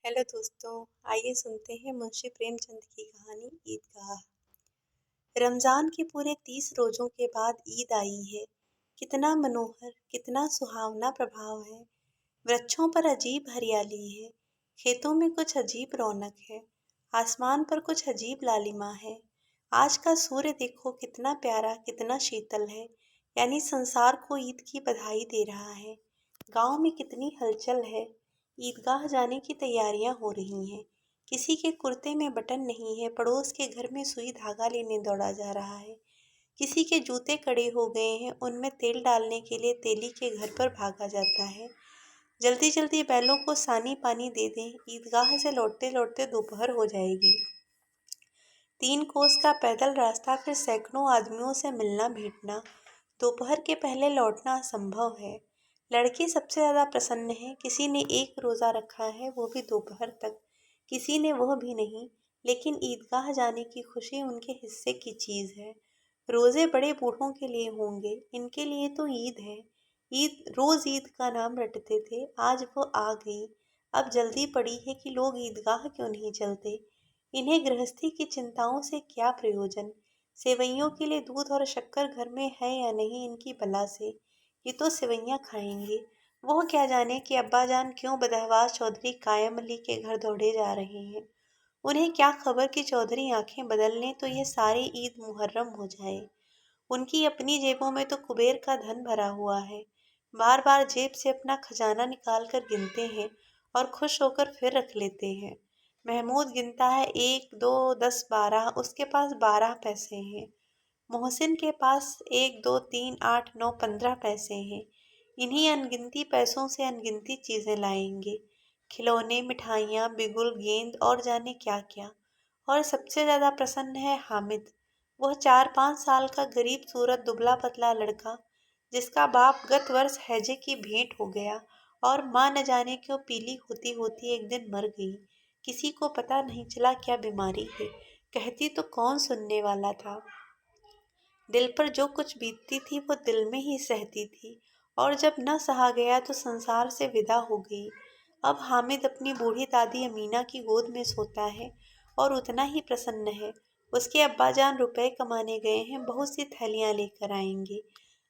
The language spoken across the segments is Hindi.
हेलो दोस्तों। आइए सुनते हैं मुंशी प्रेमचंद की कहानी ईदगाह। रमजान के पूरे 30 रोजों के बाद ईद आई है। कितना मनोहर, कितना सुहावना प्रभाव है। वृक्षों पर अजीब हरियाली है। खेतों में कुछ अजीब रौनक है। आसमान पर कुछ अजीब लालिमा है। आज का सूर्य देखो कितना प्यारा, कितना शीतल है। यानी संसार को ईद की बधाई दे रहा है। गांव में कितनी हलचल है। ईदगाह जाने की तैयारियां हो रही हैं। किसी के कुर्ते में बटन नहीं है, पड़ोस के घर में सुई धागा लेने दौड़ा जा रहा है। किसी के जूते कड़े हो गए हैं, उनमें तेल डालने के लिए तेली के घर पर भागा जाता है। जल्दी जल्दी बैलों को सानी पानी दे दें, ईदगाह से लौटते लौटते दोपहर हो जाएगी। 3 कोस का पैदल रास्ता, फिर सैकड़ों आदमियों से मिलना भेंटना। दोपहर के पहले लौटना असंभव है। लड़की सबसे ज्यादा प्रसन्न है। किसी ने एक रोजा रखा है, वो भी दोपहर तक। किसी ने वह भी नहीं। लेकिन ईदगाह जाने की खुशी उनके हिस्से की चीज है। रोजे बड़े बूढ़ों के लिए होंगे, इनके लिए तो ईद है। ईद रोज ईद का नाम रटते थे, आज वो आ गई। अब जल्दी पड़ी है कि लोग ईदगाह क्यों नहीं चलते। इन्हें गृहस्थी की चिंताओं से क्या प्रयोजन। सेवैयों के लिए दूध और शक्कर घर में है या नहीं, इनकी बला से। ये तो सेवैयां खाएंगे। वो क्या जाने कि अब्बाजान क्यों बदहवास चौधरी कायम अली के घर दौड़े जा रहे हैं। उन्हें क्या खबर कि चौधरी आंखें बदल लें तो ये सारी ईद मुहर्रम हो जाए। उनकी अपनी जेबों में तो कुबेर का धन भरा हुआ है। बार बार जेब से अपना खजाना निकाल कर गिनते हैं और खुश होकर फिर रख लेते हैं। महमूद गिनता है, 1, 2, 10, 12, उसके पास 12 पैसे हैं। मोहसिन के पास 1, 2, 3, 8, 9, 15 पैसे हैं। इन्हीं अनगिनती पैसों से अनगिनती चीजें लाएंगे। खिलौने, मिठाइयाँ, बिगुल, गेंद और जाने क्या क्या। और सबसे ज्यादा प्रसन्न है हामिद। वह 4-5 साल का गरीब सूरत दुबला पतला लड़का, जिसका बाप गत वर्ष हैजे की भेंट हो गया और माँ न जाने क्यों पीली होती होती एक दिन मर गई। किसी को पता नहीं चला क्या बीमारी है। कहती तो कौन सुनने वाला था। दिल पर जो कुछ बीतती थी वो दिल में ही सहती थी। और जब न सहा गया तो संसार से विदा हो गई। अब हामिद अपनी बूढ़ी दादी अमीना की गोद में सोता है और उतना ही प्रसन्न है। उसके अब्बाजान रुपए कमाने गए हैं, बहुत सी थैलियां लेकर आएंगे।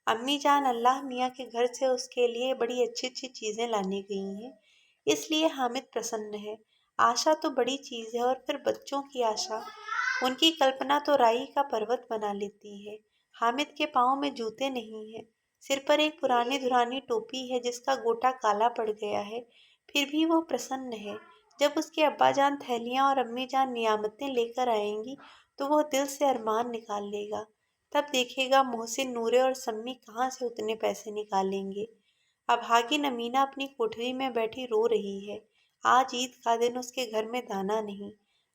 अम्मी जान अल्लाह मियाँ के घर से उसके लिए बड़ी अच्छी अच्छी चीजें लाने गई हैं। इसलिए हामिद प्रसन्न है। आशा तो बड़ी चीज है, और फिर बच्चों की आशा। उनकी कल्पना तो राई का पर्वत बना लेती है। हामिद के पाँव में जूते नहीं है। सिर पर एक पुरानी धुरानी टोपी है जिसका गोटा काला पड़ गया है। फिर भी वो प्रसन्न है। जब उसके अब्बाजान थैलियां और अम्मी जान नियामतें लेकर आएंगी तो वह दिल से अरमान निकाल लेगा। तब देखेगा मोहसिन, नूरे और सम्मी कहाँ से उतने पैसे निकालेंगे। अभागिन अमीना अपनी कोठरी में बैठी रो रही है। आज ईद का दिन, उसके घर में दाना नहीं।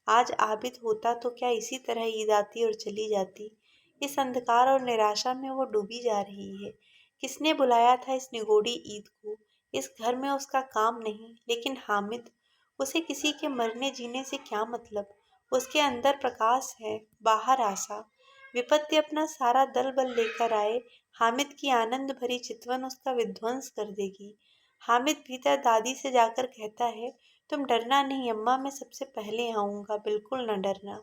आज आबिद होता तो क्या इसी तरह ईद आती और चली जाती। इस अंधकार और निराशा में वो डूबी जा रही है। किसने बुलाया था इस निगोड़ी ईद को। इस घर में उसका काम नहीं, लेकिन हामिद, उसे किसी के मरने जीने से क्या मतलब। उसके अंदर प्रकाश है, बाहर आशा। विपत्ति अपना सारा दल बल लेकर आए, हामिद की आनंद भरी चितवन उसका विध्वंस कर देगी। हामिद भीतर दादी से जाकर कहता है, तुम डरना नहीं अम्मा, मैं सबसे पहले आऊँगा, बिल्कुल न डरना।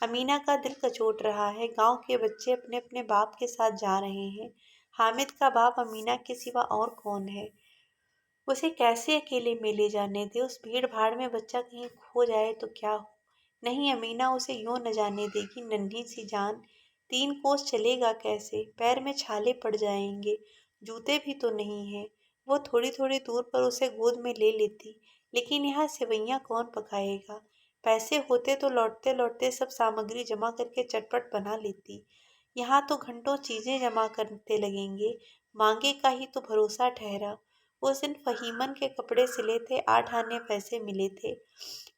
अमीना का दिल कचोट रहा है। गांव के बच्चे अपने अपने बाप के साथ जा रहे हैं। हामिद का बाप अमीना के सिवा और कौन है। उसे कैसे अकेले में ले जाने दे। उस भीड़ भाड़ में बच्चा कहीं खो जाए तो क्या हो। नहीं, अमीना उसे यूं न जाने देगी। नन्ही सी जान, 3 कोस चलेगा कैसे। पैर में छाले पड़ जाएंगे। जूते भी तो नहीं है। वो थोड़ी थोड़ी दूर पर उसे गोद में ले लेती। लेकिन यहाँ सेवैयां कौन पकाएगा। पैसे होते तो लौटते लौटते सब सामग्री जमा करके चटपट बना लेती। यहाँ तो घंटों चीजें जमा करते लगेंगे। मांगे का ही तो भरोसा ठहरा। उस दिन फहीमन के कपड़े सिले थे, 8 आने पैसे मिले थे।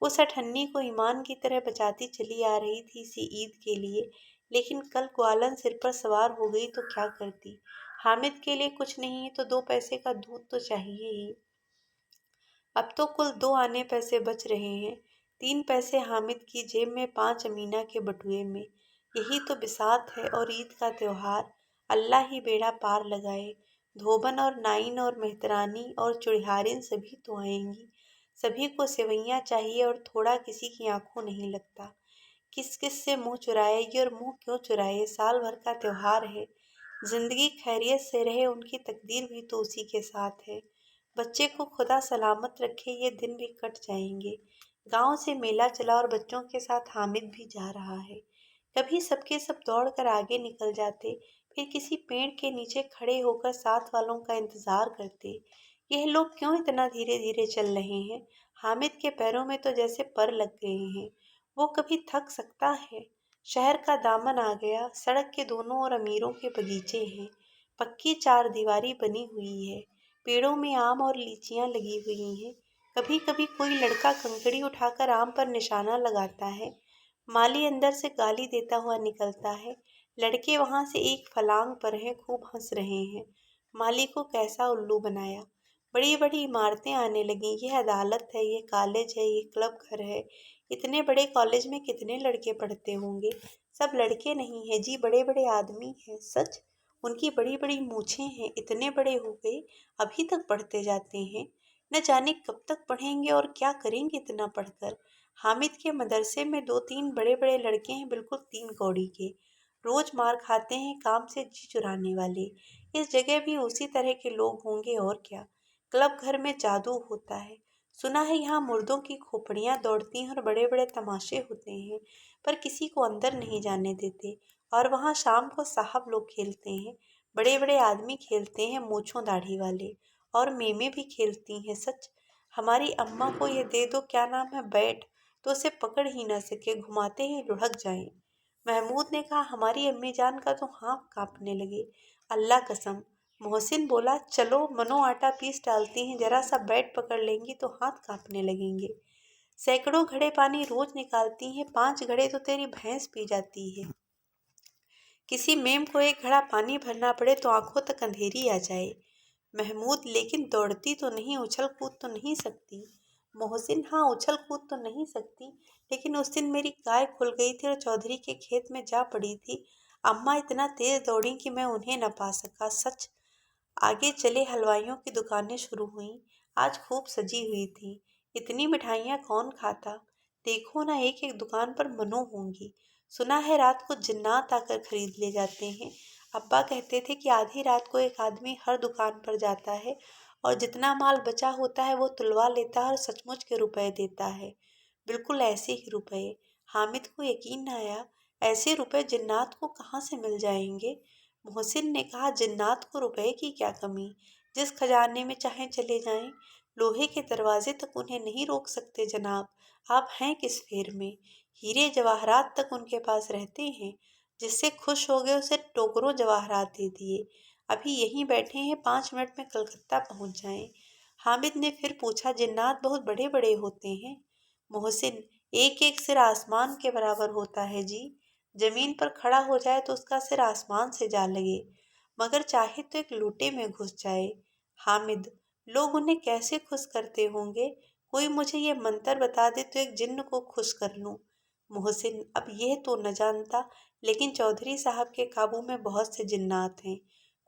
उस अठन्नी को ईमान की तरह बचाती चली आ रही थी इसी ईद के लिए। लेकिन कल ग्वालन सिर पर सवार हो गई तो क्या करती। हामिद के लिए कुछ नहीं है तो 2 पैसे का दूध तो चाहिए ही। अब तो कुल 2 आने पैसे बच रहे हैं। 3 पैसे हामिद की जेब में, 5 अमीना के बटुए में। यही तो बिसात है और ईद का त्योहार। अल्लाह ही बेड़ा पार लगाए। धोबन और नाइन और मेहतरानी और चुड़ियारिन सभी तो आएंगी। सभी को सेवैयां चाहिए और थोड़ा किसी की आंखों नहीं लगता। किस किस से मुंह चुराएगी और मुंह क्यों चुराए, साल भर का त्योहार है। जिंदगी खैरियत से रहे, उनकी तकदीर भी तो उसी के साथ है। बच्चे को खुदा सलामत रखे, ये दिन भी कट जाएंगे। गांव से मेला चला और बच्चों के साथ हामिद भी जा रहा है। कभी सबके सब दौड़ कर आगे निकल जाते, फिर किसी पेड़ के नीचे खड़े होकर साथ वालों का इंतजार करते। यह लोग क्यों इतना धीरे धीरे चल रहे हैं? हामिद के पैरों में तो जैसे पर लग गए हैं। वो कभी थक सकता है? शहर का दामन आ गया, सड़क के दोनों ओर अमीरों के बगीचे हैं। पक्की चारदीवारी बनी हुई है, पेड़ों में आम और लीचियां लगी हुई हैं। कभी कभी कोई लड़का कंकड़ी उठाकर आम पर निशाना लगाता है। माली अंदर से गाली देता हुआ निकलता है। लड़के वहां से एक फलांग पर हैं, खूब हंस रहे हैं। माली को कैसा उल्लू बनाया। बड़ी बड़ी इमारतें आने लगी। यह अदालत है, ये कॉलेज है, ये क्लब घर है। इतने बड़े कॉलेज में कितने लड़के पढ़ते होंगे? सब लड़के नहीं हैं जी, बड़े बड़े आदमी हैं। सच, उनकी बड़ी बड़ी मूछें हैं। इतने बड़े हो गए, अभी तक पढ़ते जाते हैं। न जाने कब तक पढ़ेंगे और क्या करेंगे इतना पढ़कर। हामिद के मदरसे में दो तीन बड़े बड़े लड़के हैं, बिल्कुल तीन कौड़ी के। रोज मार खाते हैं, काम से जी चुराने वाले। इस जगह भी उसी तरह के लोग होंगे और क्या। क्लब घर में जादू होता है। सुना है यहाँ मुर्दों की खोपड़ियाँ दौड़ती हैं और बड़े बड़े तमाशे होते हैं, पर किसी को अंदर नहीं जाने देते। और वहाँ शाम को साहब लोग खेलते हैं। बड़े बड़े आदमी खेलते हैं, मूछों दाढ़ी वाले। और मेमे भी खेलती हैं। सच, हमारी अम्मा को ये दे दो, क्या नाम है, बैट, तो उसे पकड़ ही न सके, घुमाते ही लुढ़क जाएं। महमूद ने कहा। हमारी अम्मी जान का तो हाथ कांपने लगे। अल्लाह कसम। मोहसिन बोला, चलो मनो आटा पीस डालती हैं, जरा सा बैट पकड़ लेंगी तो हाथ कांपने लगेंगे। सैकड़ों घड़े पानी रोज निकालती हैं, 5 घड़े तो तेरी भैंस पी जाती है। किसी मेम को एक घड़ा पानी भरना पड़े तो आंखों तक अंधेरी आ जाए। महमूद, लेकिन दौड़ती तो नहीं, उछल कूद तो नहीं सकती। मोहसिन, हाँ उछल कूद तो नहीं सकती, लेकिन उस दिन मेरी गाय खुल गई थी और चौधरी के खेत में जा पड़ी थी। अम्मा इतना तेज दौड़ी कि मैं उन्हें न पा सका। सच। आगे चले, हलवाइयों की दुकानें शुरू हुईं। आज खूब सजी हुई थी। इतनी मिठाइयाँ कौन खाता। देखो ना, एक एक दुकान पर मनो होंगी। सुना है रात को जिन्नात आकर खरीद ले जाते हैं। अब्बा कहते थे कि आधी रात को एक आदमी हर दुकान पर जाता है और जितना माल बचा होता है वो तुलवा लेता है और सचमुच के रुपए देता है। बिल्कुल ऐसे ही रुपए। हामिद को यकीन न आया। ऐसे रुपए जिन्नात को कहाँ से मिल जाएंगे? मोहसिन ने कहा, जिन्नात को रुपए की क्या कमी, जिस खजाने में चाहे चले जाएं। लोहे के दरवाजे तक उन्हें नहीं रोक सकते जनाब। आप हैं किस फेर में? हीरे जवाहरात तक उनके पास रहते हैं। जिससे खुश हो गए उसे टोकरों जवाहरात दे दिए। अभी यहीं बैठे हैं, 5 मिनट में कलकत्ता पहुंच जाएं। हामिद ने फिर पूछा, जिन्नात बहुत बड़े बड़े होते हैं? मोहसिन, एक एक सिर आसमान के बराबर होता है जी। जमीन पर खड़ा हो जाए तो उसका सिर आसमान से जा लगे, मगर चाहे तो एक लोटे में घुस जाए। हामिद, लोग उन्हें कैसे खुश करते होंगे? कोई मुझे ये मंत्र बता दे तो एक जिन्न को खुश कर लूं। मोहसिन, अब यह तो न जानता, लेकिन चौधरी साहब के काबू में बहुत से जिन्नात हैं।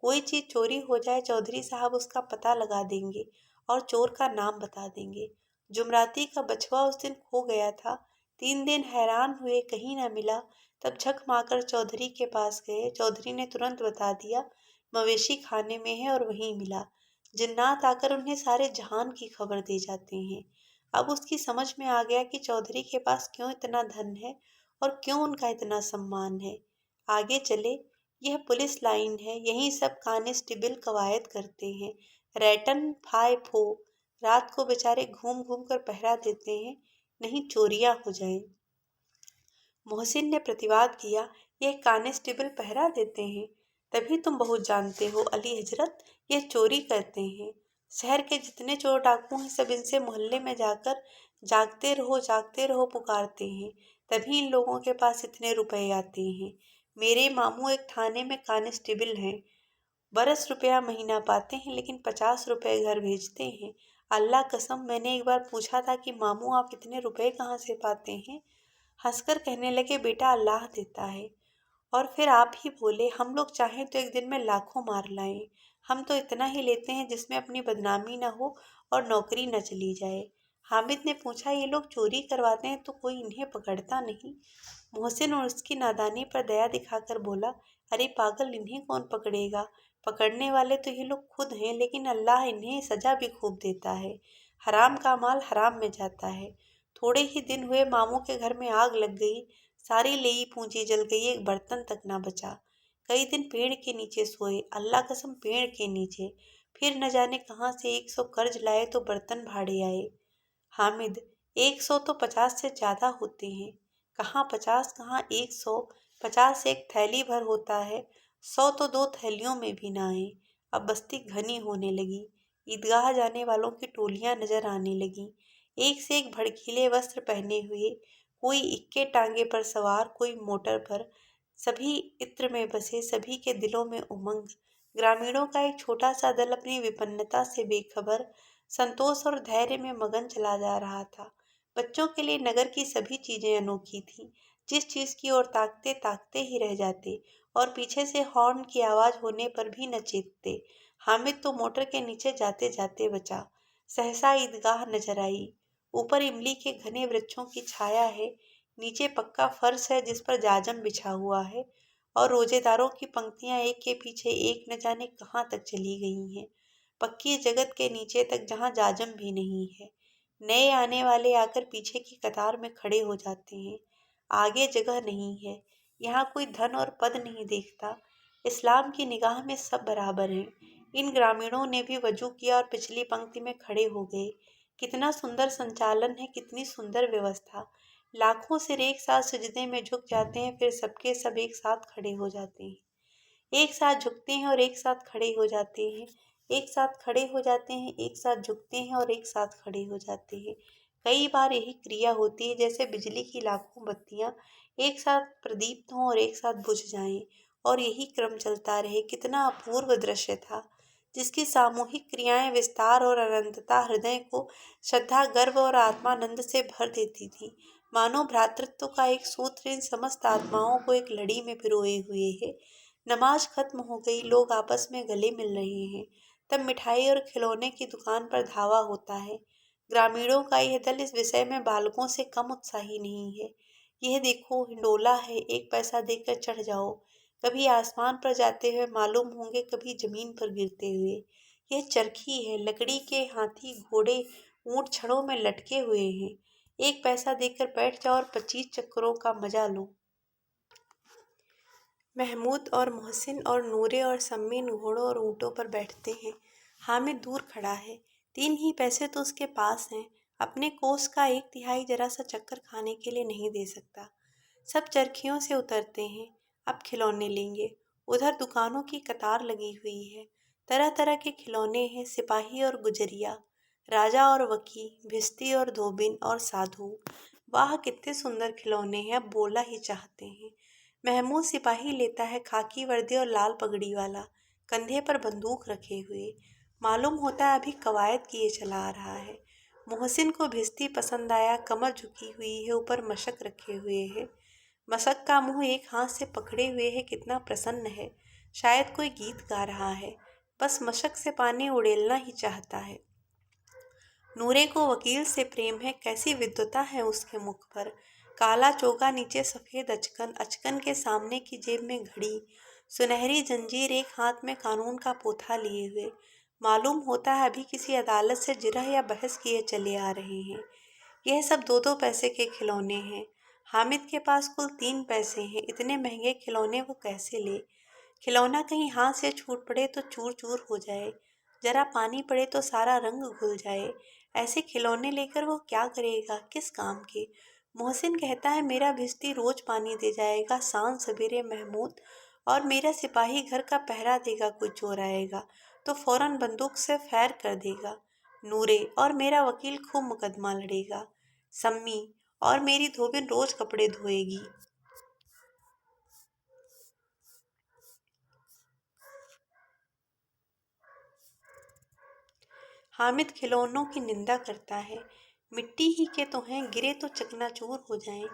कोई चीज चोरी हो जाए, चौधरी साहब उसका पता लगा देंगे और चोर का नाम बता देंगे। जुमराती का बछवा उस दिन खो गया था। 3 दिन हैरान हुए, कहीं न मिला। तब झक मारकर चौधरी के पास गए। चौधरी ने तुरंत बता दिया, मवेशी खाने में है, और वहीं मिला। जिन्नात आकर उन्हें सारे जहान की खबर दे जाते हैं। अब उसकी समझ में आ गया कि चौधरी के पास क्यों इतना धन है और क्यों उनका इतना सम्मान है। आगे चले। यह पुलिस लाइन है, यहीं सब कांस्टेबल कवायद करते हैं। रैटन फाय फो, रात को बेचारे घूम घूम कर पहरा देते हैं, नहीं चोरियां हो जाएं। मोहसिन ने प्रतिवाद किया, यह कांस्टेबल पहरा देते हैं? तभी तुम बहुत जानते हो अली हजरत, यह चोरी करते हैं। शहर के जितने चोर डाकू हैं सब इनसे मोहल्ले में जाकर जागते रहो पुकारते हैं। तभी इन लोगों के पास इतने रुपए आते हैं। मेरे मामू एक थाने में कांस्टेबल हैं। बरस रुपया महीना पाते हैं, लेकिन 50 रुपए घर भेजते हैं। अल्लाह कसम, मैंने एक बार पूछा था कि मामू आप इतने रुपए कहाँ से पाते हैं? हंसकर कहने लगे, बेटा अल्लाह देता है। और फिर आप ही बोले, हम लोग चाहें तो एक दिन में लाखों मार लाएं। हम तो इतना ही लेते हैं जिसमें अपनी बदनामी न हो और नौकरी न चली जाए। हामिद ने पूछा, ये लोग चोरी करवाते हैं तो कोई इन्हें पकड़ता नहीं? मोहसिन और उसकी नादानी पर दया दिखाकर बोला, अरे पागल, इन्हें कौन पकड़ेगा? पकड़ने वाले तो ये लोग खुद हैं, लेकिन अल्लाह इन्हें सजा भी खूब देता है। हराम का माल हराम में जाता है। थोड़े ही दिन हुए मामू के घर में आग लग गई। सारी लेई पूंजी जल गई, एक बर्तन तक ना बचा। कई दिन पेड़ के नीचे सोए, अल्लाह कसम पेड़ के नीचे। फिर न जाने कहाँ से 100 कर्ज लाए तो बर्तन भाड़े आए। हामिद, 100 तो 50 से ज्यादा होते हैं। कहाँ 50, कहाँ 100। 50 एक थैली भर होता है, 100 तो 2 थैलियों में भी ना आए। अब बस्ती घनी होने लगी। ईदगाह जाने वालों की टोलियां नजर आने लगी, एक से एक भड़कीले वस्त्र पहने हुए। कोई इक्के टांगे पर सवार, कोई मोटर पर। सभी इत्र में बसे, सभी के दिलों में उमंग। ग्रामीणों का एक छोटा सा दल अपनी विपन्नता से बेखबर, संतोष और धैर्य में मगन चला जा रहा था। बच्चों के लिए नगर की सभी चीजें अनोखी थीं। जिस चीज की ओर ताकते ताकते ही रह जाते, और पीछे से हॉर्न की आवाज होने पर भी न चेतते। हामिद तो मोटर के नीचे जाते जाते बचा। सहसा ईदगाह नजर आई। ऊपर इमली के घने वृक्षों की छाया है, नीचे पक्का फर्श है जिस पर जाजम बिछा हुआ है, और रोजेदारों की पंक्तियां एक के पीछे एक न जाने कहाँ तक चली गई हैं। पक्की जगत के नीचे तक, जहाँ जाजम भी नहीं है। नए आने वाले आकर पीछे की कतार में खड़े हो जाते हैं। आगे जगह नहीं है। यहाँ कोई धन और पद नहीं देखता। इस्लाम की निगाह में सब बराबर हैं। इन ग्रामीणों ने भी वजू किया और पिछली पंक्ति में खड़े हो गए। कितना सुंदर संचालन है, कितनी सुंदर व्यवस्था। लाखों सिर एक साथ सजदे में झुक जाते हैं, फिर सबके सब एक साथ खड़े हो जाते हैं। एक साथ झुकते हैं और एक साथ खड़े हो जाते हैं। एक साथ खड़े हो जाते हैं, एक साथ झुकते हैं और एक साथ खड़े हो जाते हैं। कई बार यही क्रिया होती है, जैसे बिजली की लाखों बत्तियां एक साथ प्रदीप्त हों और एक साथ बुझ जाएं, और यही क्रम चलता रहे। कितना अपूर्व दृश्य था, जिसकी सामूहिक क्रियाएं, विस्तार और अनंतता हृदय को श्रद्धा, गर्व और आत्मानंद से भर देती थी। मानो भ्रातृत्व का एक सूत्र इन समस्त आत्माओं को एक लड़ी में पिरोए हुए है। नमाज खत्म हो गई, लोग आपस में गले मिल रहे हैं। तब मिठाई और खिलौने की दुकान पर धावा होता है। ग्रामीणों का यह दल इस विषय में बालकों से कम उत्साही नहीं है। यह देखो, हिंडोला है, एक पैसा देकर चढ़ जाओ। कभी आसमान पर जाते हुए मालूम होंगे, कभी जमीन पर गिरते हुए। यह चरखी है, लकड़ी के हाथी, घोड़े, ऊंट छड़ों में लटके हुए हैं। एक पैसा देकर बैठ जाओ और 25 चक्करों का मजा लो। महमूद और मोहसिन और नूरे और सम्मीन घोड़ों और ऊँटों पर बैठते हैं। हामिद दूर खड़ा है। 3 ही पैसे तो उसके पास हैं। अपने कोष का 1/3 जरा सा चक्कर खाने के लिए नहीं दे सकता। सब चरखियों से उतरते हैं। अब खिलौने लेंगे। उधर दुकानों की कतार लगी हुई है। तरह तरह के खिलौने हैं, सिपाही और गुजरिया, राजा और वकील, भिश्ती और धोबिन और साधु। वाह, कितने सुंदर खिलौने हैं, अब बोला ही चाहते हैं। महमूद सिपाही लेता है, खाकी वर्दी और लाल पगड़ी वाला, कंधे पर बंदूक रखे हुए। मालूम होता है अभी कवायद किए चला आ रहा है। मोहसिन को भिश्ती पसंद आया, कमर झुकी हुई है, ऊपर मशक रखे हुए है। मशक का मुंह एक हाथ से पकड़े हुए है, कितना प्रसन्न है। शायद कोई गीत गा रहा है, बस मशक से पानी उड़ेलना ही चाहता है। नूरे को वकील से प्रेम है, कैसी विद्वता है उसके मुख पर। काला चोगा, नीचे सफेद अचकन, अचकन के सामने की जेब में घड़ी, सुनहरी जंजीर, एक हाथ में कानून का पोथा लिए हुए। मालूम होता है अभी किसी अदालत से जिरह या बहस किए चले आ रहे हैं। यह सब 2-2 पैसे के खिलौने हैं। हामिद के पास कुल 3 पैसे हैं। इतने महंगे खिलौने वो कैसे ले? खिलौना कहीं हाथ से छूट पड़े तो चूर चूर हो जाए, जरा पानी पड़े तो सारा रंग घुल जाए। ऐसे खिलौने लेकर वो क्या करेगा, किस काम के? मोहसिन कहता है मेरा भिश्ती रोज पानी दे जाएगा सांझ सवेरे महमूद, और मेरा सिपाही घर का पहरा देगा, कोई चोर आएगा तो फौरन बंदूक से फैर कर देगा। नूरे और मेरा वकील खूब मुकदमा लड़ेगा। सम्मी और मेरी धोबिन रोज कपड़े धोएगी। हामिद खिलौनों की निंदा करता है। मिट्टी ही के तो हैं, गिरे तो चकनाचूर हो जाएं।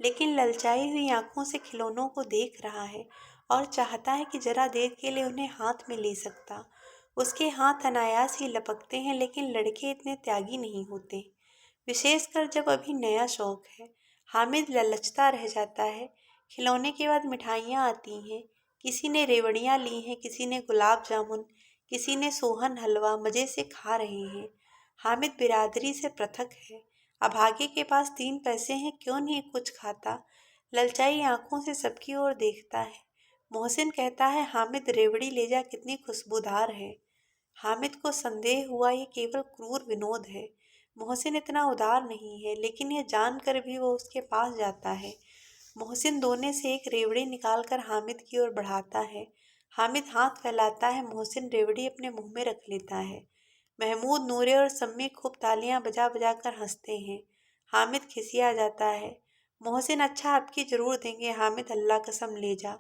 लेकिन ललचाई हुई आंखों से खिलौनों को देख रहा है और चाहता है कि जरा देर के लिए उन्हें हाथ में ले सकता। उसके हाथ अनायास ही लपकते हैं, लेकिन लड़के इतने त्यागी नहीं होते। विशेषकर जब अभी नया शौक है। हामिद ललचता रह जाता है। खिलौने के बाद मिठाइयाँ आती हैं। किसी ने रेवड़ियाँ ली हैं, किसी ने गुलाब जामुन, किसी ने सोहन हलवा मज़े से खा रहे हैं। हामिद बिरादरी से पृथक है। अभागे के पास 3 पैसे हैं, क्यों नहीं कुछ खाता। ललचाई आंखों से सबकी ओर देखता है। मोहसिन कहता है, हामिद रेवड़ी ले जा, कितनी खुशबूदार है। हामिद को संदेह हुआ ये केवल क्रूर विनोद है। मोहसिन इतना उदार नहीं है, लेकिन यह जानकर भी वो उसके पास जाता है। मोहसिन दोने से एक रेवड़ी निकालकर हामिद की ओर बढ़ाता है। हामिद हाथ फैलाता है, मोहसिन रेवड़ी अपने मुंह में रख लेता है। महमूद, नूरे और सम्मी खूब तालियां बजा बजा कर हंसते हैं। हामिद खिसिया जाता है। मोहसिन, अच्छा आपकी जरूर देंगे। हामिद, अल्लाह कसम ले जा।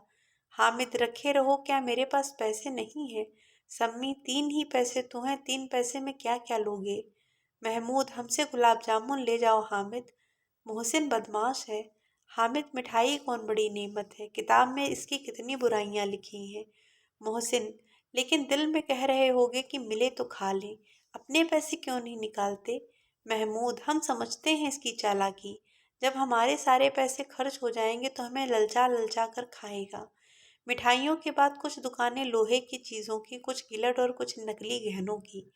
हामिद, रखे रहो, क्या मेरे पास पैसे नहीं है। सम्मी, 3 ही पैसे तो हैं, 3 पैसे में क्या क्या लोगे। महमूद, हमसे गुलाब जामुन ले जाओ। हामिद। मोहसिन बदमाश है। हामिद, मिठाई कौन बड़ी नेमत है, किताब में इसकी कितनी बुराइयां लिखी हैं। मोहसिन, लेकिन दिल में कह रहे होगे कि मिले तो खा लें, अपने पैसे क्यों नहीं निकालते। महमूद, हम समझते हैं इसकी चालाकी, जब हमारे सारे पैसे खर्च हो जाएंगे तो हमें ललचा ललचा कर खाएगा। मिठाइयों के बाद कुछ दुकानें लोहे की चीज़ों की, कुछ गिलट और कुछ नकली गहनों की।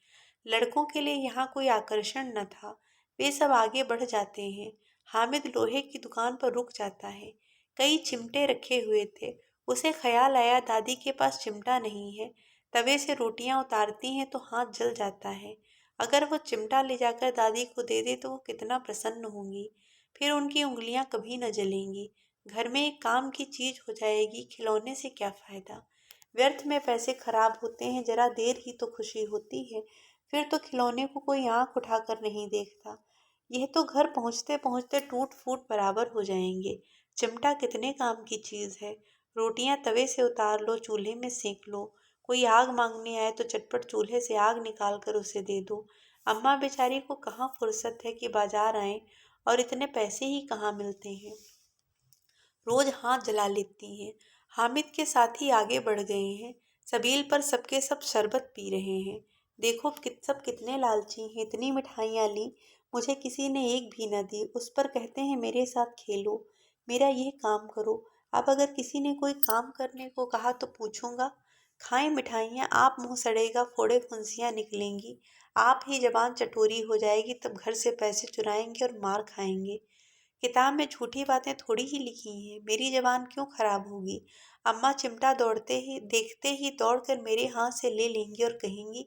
लड़कों के लिए यहाँ कोई आकर्षण न था। वे सब आगे बढ़ जाते हैं। हामिद लोहे की दुकान पर रुक जाता है। कई चिमटे रखे हुए थे। उसे ख्याल आया, दादी के पास चिमटा नहीं है। तवे से रोटियां उतारती हैं तो हाथ जल जाता है। अगर वो चिमटा ले जाकर दादी को दे दे तो वो कितना प्रसन्न होंगी। फिर उनकी उंगलियां कभी न जलेंगी। घर में एक काम की चीज हो जाएगी। खिलौने से क्या फायदा। व्यर्थ में पैसे खराब होते हैं, जरा देर ही तो खुशी होती है। फिर तो खिलौने को कोई आंख उठाकर नहीं देखता। यह तो घर पहुंचते पहुंचते टूट फूट बराबर हो जाएंगे। चिमटा कितने काम की चीज है। रोटियां तवे से उतार लो, चूल्हे में सेक लो। कोई आग मांगने आए तो चटपट चूल्हे से आग निकाल कर उसे दे दो। अम्मा बेचारी को कहाँ फुर्सत है कि बाजार आए, और इतने पैसे ही कहाँ मिलते हैं। रोज हाथ जला लेती हैं। हामिद के साथी आगे बढ़ गए हैं। सबील पर सबके सब शरबत पी रहे हैं। देखो सब कितने लालची हैं, इतनी मिठाइयाँ ली, मुझे किसी ने एक भी न दी। उस पर कहते हैं मेरे साथ खेलो, मेरा यह काम करो। अब अगर किसी ने कोई काम करने को कहा तो पूछूंगा। खाएं मिठाइयाँ, आप मुंह सड़ेगा, फोड़े फुंसियाँ निकलेंगी, आप ही जबान चटोरी हो जाएगी, तब घर से पैसे चुराएंगे और मार खाएंगे। किताब में झूठी बातें थोड़ी ही लिखी हैं, मेरी जबान क्यों खराब होगी। अम्मा चिमटा दौड़ते ही देखते ही दौड़कर मेरे हाथ से ले लेंगी और कहेंगी,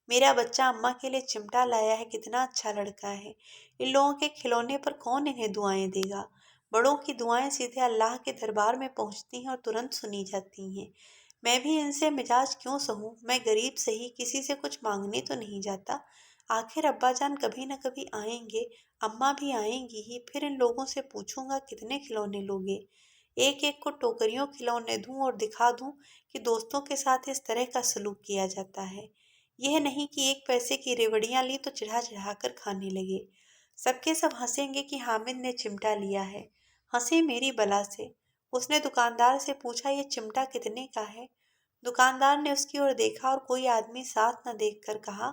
मेरा बच्चा अम्मा के लिए चिमटा लाया है, कितना अच्छा लड़का है। इन लोगों के खिलौने पर कौन इन्हें दुआएं देगा। बड़ों की दुआएं सीधे अल्लाह के दरबार में पहुंचती हैं और तुरंत सुनी जाती हैं। मैं भी इनसे मिजाज क्यों सहूं। मैं गरीब सही, किसी से कुछ मांगने तो नहीं जाता। आखिर अब्बा जान कभी न कभी आएंगे, अम्मा भी आएंगी ही, फिर इन लोगों से पूछूंगा कितने खिलौने लोगे। एक एक को टोकरियों खिलौने दूं और दिखा दूं कि दोस्तों के साथ इस तरह का सलूक किया जाता है। यह नहीं कि 1 पैसे की रेवड़ियां ली तो चढ़ा चढ़ा कर खाने लगे। सबके सब हंसेंगे कि हामिद ने चिमटा लिया है। हंसे मेरी बला से। उसने दुकानदार से पूछा, ये चिमटा कितने का है। दुकानदार ने उसकी ओर देखा और कोई आदमी साथ न देखकर कहा,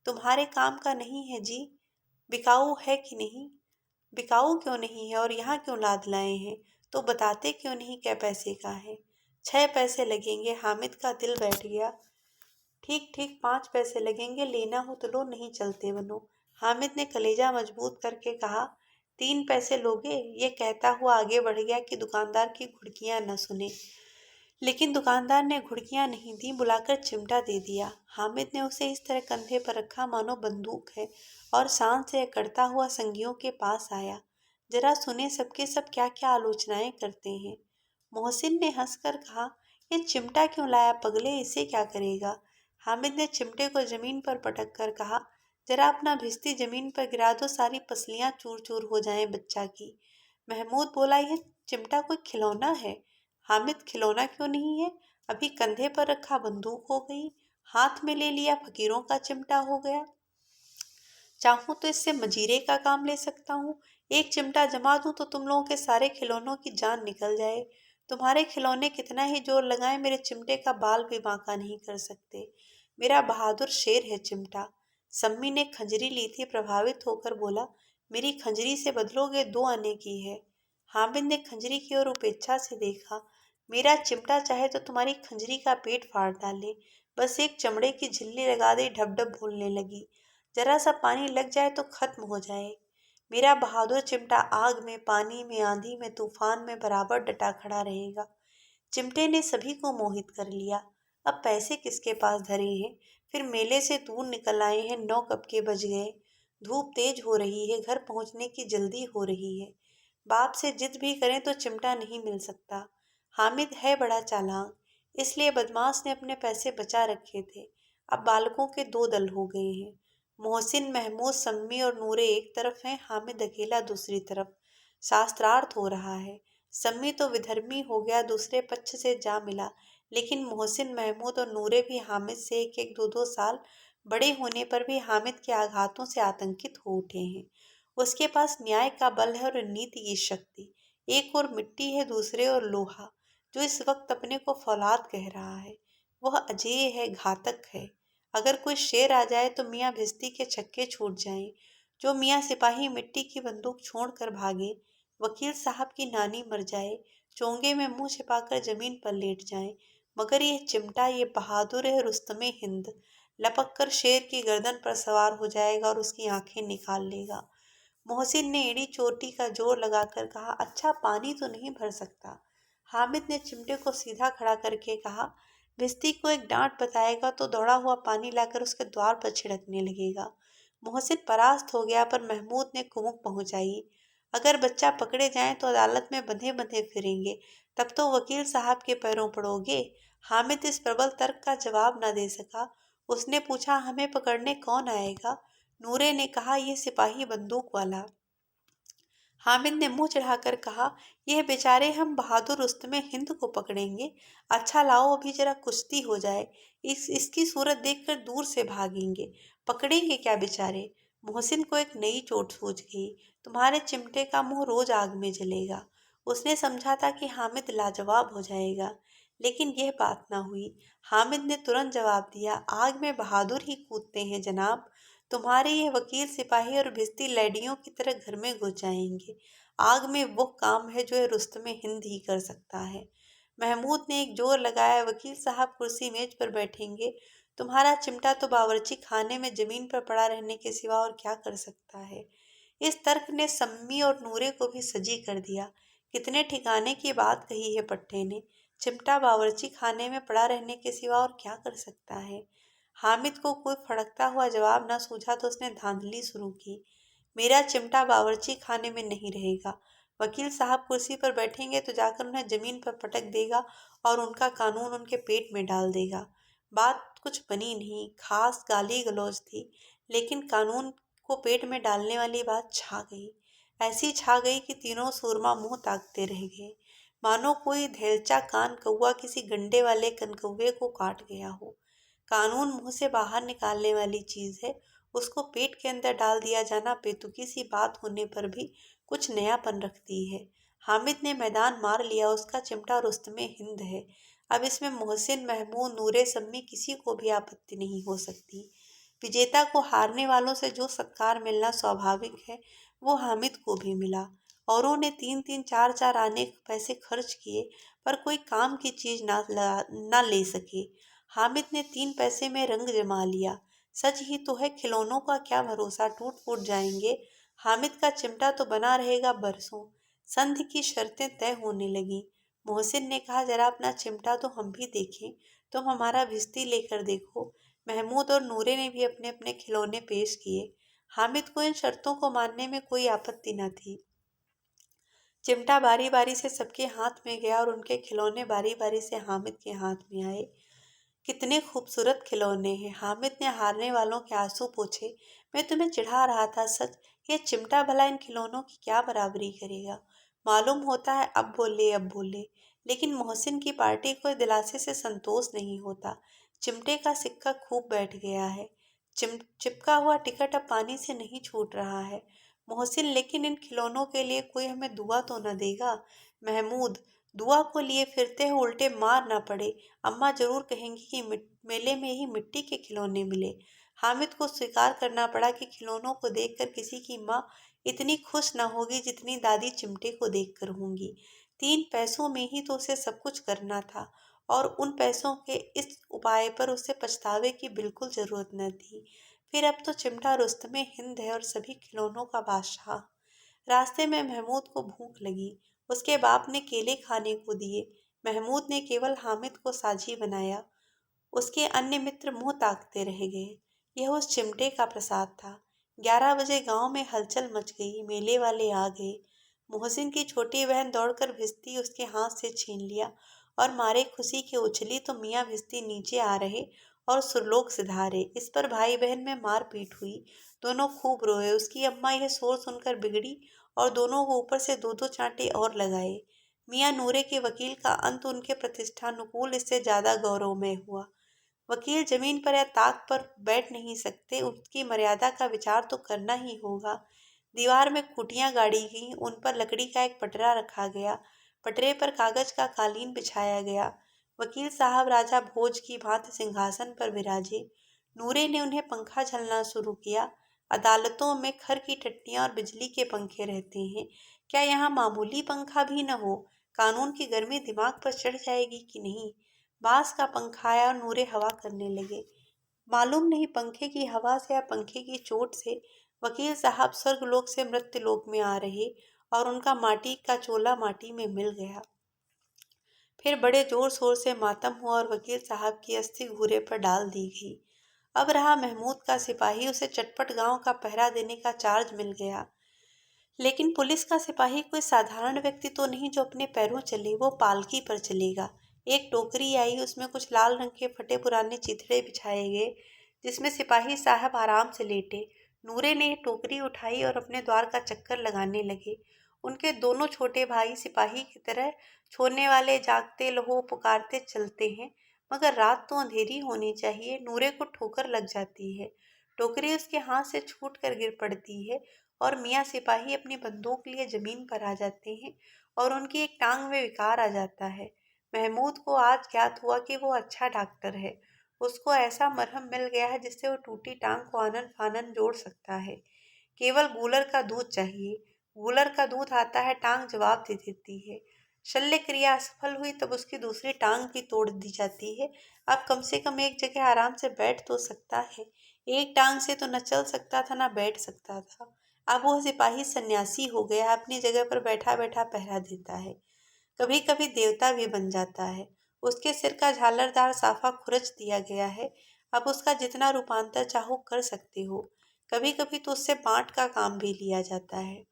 तुम्हारे काम का नहीं है जी, बिकाऊ है कि नहीं। बिकाऊ क्यों नहीं है और यहाँ क्यों लाद लाए हैं, तो बताते क्यों नहीं कै पैसे का है। 6 पैसे लगेंगे। हामिद का दिल बैठ गया। ठीक ठीक 5 पैसे लगेंगे, लेना हो तो लो, नहीं चलते बनो। हामिद ने कलेजा मजबूत करके कहा, 3 पैसे लोगे। ये कहता हुआ आगे बढ़ गया कि दुकानदार की घुड़कियां न सुने। लेकिन दुकानदार ने घुड़कियां नहीं दी, बुलाकर चिमटा दे दिया। हामिद ने उसे इस तरह कंधे पर रखा मानो बंदूक है, और शान से करता हुआ संगियों के पास आया। जरा सुने सबके सब क्या क्या आलोचनाएं करते हैं। मोहसिन ने हंसकर कहा, ये चिमटा क्यों लाया पगले, इसे क्या करेगा। हामिद ने चिमटे को जमीन पर पटक कर कहा, जरा अपना भिश्ती जमीन पर गिरा दो, सारी पसलियां चूर चूर हो जाएं बच्चा की। महमूद बोला, यह चिमटा कोई खिलौना है। हामिद, खिलौना क्यों नहीं है, अभी कंधे पर रखा बंदूक हो गई, हाथ में ले लिया फकीरों का चिमटा हो गया। चाहूं तो इससे मजीरे का काम ले सकता हूँ। एक चिमटा जमा दूं तो तुम लोगों के सारे खिलौनों की जान निकल जाए। तुम्हारे खिलौने कितना ही जोर लगाए, मेरे चिमटे का बाल भी बांका नहीं कर सकते। मेरा बहादुर शेर है चिमटा। सम्मी ने खंजरी ली थी, प्रभावित होकर बोला, मेरी खंजरी से बदलोगे 2 आने की है। हामिद ने खंजरी की ओर उपेक्षा से देखा। मेरा चिमटा चाहे तो तुम्हारी खंजरी का पेट फाड़ डाले, बस एक चमड़े की झिल्ली लगा दे। ढप ढप बोलने लगी। जरा सा पानी लग जाए तो खत्म हो जाए। मेरा बहादुर चिमटा आग में, पानी में, आंधी में, तूफान में बराबर डटा खड़ा रहेगा। चिमटे ने सभी को मोहित कर लिया। अब पैसे किसके पास धरे हैं? फिर मेले से दूर निकल आए हैं, 9 कब के बज गए। धूप तेज हो रही है, घर पहुंचने की जल्दी हो रही है। बाप से जिद भी करें तो चिमटा नहीं मिल सकता। हामिद है बड़ा चालाक, इसलिए बदमाश ने अपने पैसे बचा रखे थे। अब बालकों के 2 दल हो गए हैं। मोहसिन, महमूद, सम्मी और नूरे एक तरफ हैं, हामिद अकेला दूसरी तरफ। शास्त्रार्थ हो रहा है। सम्मी तो विधर्मी हो गया, दूसरे पक्ष से जा मिला। लेकिन मोहसिन, महमूद और नूरे भी हामिद से एक एक 2-2 साल बड़े होने पर भी हामिद के आघातों से आतंकित हो उठे हैं। उसके पास न्याय का बल है और नीति की शक्ति। एक और मिट्टी है, दूसरे और लोहा, जो इस वक्त अपने को फौलाद कह रहा है। वह अजेय है, घातक है। अगर कोई शेर आ जाए तो मियाँ भिस्ती के छक्के छूट जाएं। जो मियाँ सिपाही मिट्टी की बंदूक छोड़कर भागे, वकील साहब की नानी मर जाए, चोंगे में मुंह छिपाकर जमीन पर लेट जाए, मगर ये चिमटा, ये बहादुर है रुस्तमे हिंद, लपक कर शेर की गर्दन पर सवार हो जाएगा और उसकी आंखें निकाल लेगा। मोहसिन ने एड़ी चोटी का जोर लगाकर कहा, अच्छा पानी तो नहीं भर सकता। हामिद ने चिमटे को सीधा खड़ा करके कहा, भिस्ती को एक डांट बताएगा तो दौड़ा हुआ पानी लाकर उसके द्वार पर छिड़कने लगेगा। मोहसिन परास्त हो गया, पर महमूद ने कुमुक पहुंचाई, अगर बच्चा पकड़े जाए तो अदालत में बंधे बंधे फिरेंगे, तब तो वकील साहब के पैरों पड़ोगे। हामिद इस प्रबल तर्क का जवाब न दे सका। उसने पूछा, हमें पकड़ने कौन आएगा? नूरे ने कहा, यह सिपाही बंदूक वाला। हामिद ने मुंह चढ़ाकर कहा, यह बेचारे हम बहादुर रुस्तमे हिंद को पकड़ेंगे। अच्छा लाओ अभी जरा कुश्ती हो जाए, इसकी सूरत देखकर दूर से भागेंगे। पकड़ेंगे क्या बेचारे? मोहसिन को एक नई चोट सूझ गई। तुम्हारे चिमटे का मुंह रोज आग में जलेगा। उसने समझा था कि हामिद लाजवाब हो जाएगा, लेकिन यह बात ना हुई। हामिद ने तुरंत जवाब दिया, आग में बहादुर ही कूदते हैं जनाब। तुम्हारे ये वकील, सिपाही और भिस्ती लैडियों की तरह घर में घुस जाएंगे। आग में वो काम है जो ये रुस्तमे हिंद ही कर सकता है। महमूद ने एक जोर लगाया, वकील साहब कुर्सी मेज पर बैठेंगे। तुम्हारा चिमटा तो बावर्ची खाने में जमीन पर पड़ा रहने के सिवा और क्या कर सकता है? इस तर्क ने सम्मी और नूरे को भी सजी कर दिया। कितने ठिकाने की बात कही है पट्टे ने। चिमटा बावर्ची खाने में पड़ा रहने के सिवा और क्या कर सकता है? हामिद को कोई फड़कता हुआ जवाब न सूझा तो उसने धांधली शुरू की, मेरा चिमटा बावर्ची खाने में नहीं रहेगा। वकील साहब कुर्सी पर बैठेंगे तो जाकर उन्हें जमीन पर पटक देगा और उनका कानून उनके पेट में डाल देगा। बात कुछ बनी नहीं, खास गाली गलौज थी, लेकिन कानून को पेट में डालने वाली बात छा गई। ऐसी छा गई कि तीनों सूरमा मुंह ताकते रह गए, मानो कोई धेलचा कान कौवा किसी गंडे वाले कनकौवे को काट गया हो। कानून मुंह से बाहर निकालने वाली चीज है, उसको पेट के अंदर डाल दिया जाना बेतुकी सी बात होने पर भी कुछ नयापन रखती है। हामिद ने मैदान मार लिया, उसका चिमटा रुस्तमे हिंद है। अब इसमें मोहसिन, महमूद, नूरे, सम्मी किसी को भी आपत्ति नहीं हो सकती। विजेता को हारने वालों से जो सत्कार मिलना स्वाभाविक है, वो हामिद को भी मिला। औरों ने 3-3, 4-4 आने पैसे खर्च किए, पर कोई काम की चीज ना ले सके। हामिद ने 3 पैसे में रंग जमा लिया। सच ही तो है, खिलौनों का क्या भरोसा, टूट फूट जाएंगे। हामिद का चिमटा तो बना रहेगा बरसों। संधि की शर्तें तय होने लगी। मोहसिन ने कहा, जरा अपना चिमटा तो हम भी देखें। तुम हमारा भिस्ती लेकर देखो। महमूद और नूरे ने भी अपने अपने खिलौने पेश किए। हामिद को इन शर्तों को मानने में कोई आपत्ति न थी। चिमटा बारी बारी से सबके हाथ में गया और उनके खिलौने बारी बारी से हामिद के हाथ में आए। कितने खूबसूरत खिलौने हैं। हामिद ने हारने वालों के आंसू पोंछे। मैं तुम्हें चिढ़ा रहा था सच, ये चिमटा भला इन खिलौनों की क्या बराबरी करेगा। मालूम होता है अब बोले अब बोले, लेकिन मोहसिन की पार्टी को दिलासे से संतोष नहीं होता। चिमटे का सिक्का खूब बैठ गया है। चिपका हुआ टिकट अब पानी से नहीं छूट रहा है। मोहसिन, लेकिन इन खिलौनों के लिए कोई हमें दुआ तो न देगा? महमूद, दुआ को लिए फिरते हो, उल्टे मार ना पड़े। अम्मा जरूर कहेंगी कि मेले में ही मिट्टी के खिलौने मिले। हामिद को स्वीकार करना पड़ा कि खिलौनों को देखकर किसी की माँ इतनी खुश न होगी जितनी दादी चिमटे को देखकर होंगी। 3 पैसों में ही तो उसे सब कुछ करना था और उन पैसों के इस उपाय पर उसे पछतावे की बिल्कुल जरूरत न थी। फिर अब तो चिमटा रुस्तमे हिंद है और सभी खिलौनों का बादशाह। रास्ते में महमूद को भूख लगी। उसके बाप ने केले खाने को दिए। महमूद ने केवल हामिद को साझी बनाया। उसके अन्य मित्र मुंह ताकते रह गए। यह उस चिमटे का प्रसाद था। 11 बजे गांव में हलचल मच गई। मेले वाले आ गए। मोहसिन की छोटी बहन दौड़कर भिश्ती उसके हाथ से छीन लिया और मारे खुशी के उछली तो मियाँ भिश्ती नीचे आ रहे और सुरलोक सिधारे। इस पर भाई बहन में मारपीट हुई। दोनों खूब रोए। उसकी अम्मा यह शोर सुनकर बिगड़ी और दोनों को ऊपर से 2-2 चांटे और लगाए। मियाँ नूरे के वकील का अंत उनके प्रतिष्ठानुकूल इससे ज्यादा गौरवमय हुआ। वकील जमीन पर या ताक पर बैठ नहीं सकते, उसकी मर्यादा का विचार तो करना ही होगा। दीवार में खूंटियां गाड़ी गईं, उन पर लकड़ी का एक पटरा रखा गया। पटरे पर कागज का कालीन बिछाया गया। वकील साहब राजा भोज की भांति सिंहासन पर विराजे। नूरे ने उन्हें पंखा झलना शुरू किया। अदालतों में खर की टट्टियां और बिजली के पंखे रहते हैं, क्या यहाँ मामूली पंखा भी न हो? कानून की गर्मी दिमाग पर चढ़ जाएगी कि नहीं? बांस का पंखा आया और नूरे हवा करने लगे। मालूम नहीं पंखे की हवा से या पंखे की चोट से वकील साहब स्वर्गलोक से मृत्युलोक में आ रहे और उनका माटी का चोला माटी में मिल गया। फिर बड़े जोर शोर से मातम हुआ और वकील साहब की अस्थि घूरे पर डाल दी गई। अब रहा महमूद का सिपाही, उसे चटपट गांव का पहरा देने का चार्ज मिल गया। लेकिन पुलिस का सिपाही कोई साधारण व्यक्ति तो नहीं जो अपने पैरों चले, वो पालकी पर चलेगा। एक टोकरी आई, उसमें कुछ लाल रंग के फटे पुराने चिथड़े बिछाए गए जिसमें सिपाही साहब आराम से लेटे। नूरे ने टोकरी उठाई और अपने द्वार का चक्कर लगाने लगे। उनके दोनों छोटे भाई सिपाही की तरह छोड़ने वाले जागते लहो पुकारते चलते हैं, मगर रात तो अंधेरी होनी चाहिए। नूरे को ठोकर लग जाती है। टोकरी उसके हाथ से छूट कर गिर पड़ती है और मियाँ सिपाही अपनी बंदूक लिए जमीन पर आ जाते हैं और उनकी एक टांग में विकार आ जाता है। महमूद को आज ज्ञात हुआ कि वो अच्छा डॉक्टर है। उसको ऐसा मरहम मिल गया है जिससे वो टूटी टांग को आनन फानन जोड़ सकता है। केवल गूलर का दूध चाहिए। गूलर का दूध आता है, टांग जवाब दे देती है। शल्य क्रिया असफल हुई तब उसकी दूसरी टांग भी तोड़ दी जाती है। अब कम से कम एक जगह आराम से बैठ तो सकता है। एक टांग से तो न चल सकता था न बैठ सकता था। अब वह सिपाही सन्यासी हो गया, अपनी जगह पर बैठा बैठा पहरा देता है। कभी कभी देवता भी बन जाता है। उसके सिर का झालरदार साफा खुरच दिया गया है। अब उसका जितना रूपांतर चाहो कर सकते हो। कभी कभी तो उससे पांट का काम भी लिया जाता है।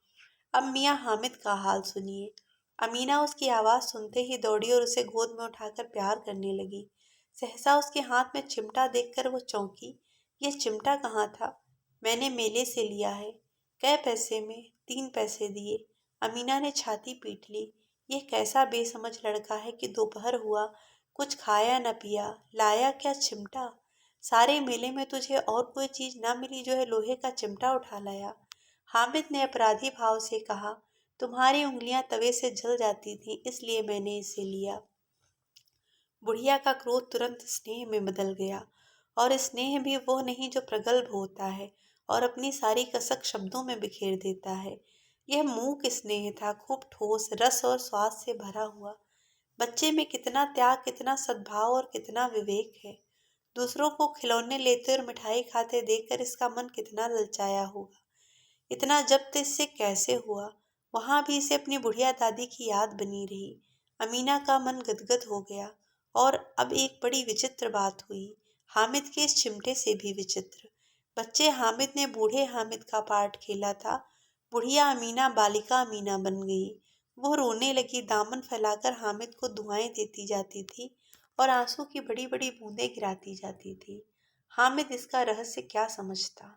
अब मियाँ हामिद का हाल सुनिए। अमीना उसकी आवाज़ सुनते ही दौड़ी और उसे गोद में उठाकर प्यार करने लगी। सहसा उसके हाथ में चिमटा देखकर वो चौंकी। यह चिमटा कहाँ था? मैंने मेले से लिया है। कै पैसे में? 3 पैसे दिए। अमीना ने छाती पीट ली। यह कैसा बेसमझ लड़का है कि दोपहर हुआ, कुछ खाया न पिया, लाया क्या चिमटा? सारे मेले में तुझे और कोई चीज ना मिली जो है लोहे का चिमटा उठा लाया? हामिद ने अपराधी भाव से कहा, तुम्हारी उंगलियां तवे से जल जाती थीं, इसलिए मैंने इसे लिया। बुढ़िया का क्रोध तुरंत स्नेह में बदल गया, और स्नेह भी वो नहीं जो प्रगल्भ होता है और अपनी सारी कसक शब्दों में बिखेर देता है। यह मूक स्नेह था, खूब ठोस, रस और स्वाद से भरा हुआ। बच्चे में कितना त्याग, कितना सद्भाव और कितना विवेक है। दूसरों को खिलौने लेते और मिठाई खाते देखकर इसका मन कितना ललचाया होगा। इतना जब्त इससे कैसे हुआ? वहां भी इसे अपनी बुढ़िया दादी की याद बनी रही। अमीना का मन गदगद हो गया। और अब एक बड़ी विचित्र बात हुई, हामिद के इस चिमटे से भी विचित्र। बच्चे हामिद ने बूढ़े हामिद का पार्ट खेला था। बुढ़िया अमीना बालिका अमीना बन गई। वो रोने लगी, दामन फैलाकर हामिद को दुआएं देती जाती थी और आंसू की बड़ी बड़ी बूंदें गिराती जाती थी। हामिद इसका रहस्य क्या समझता?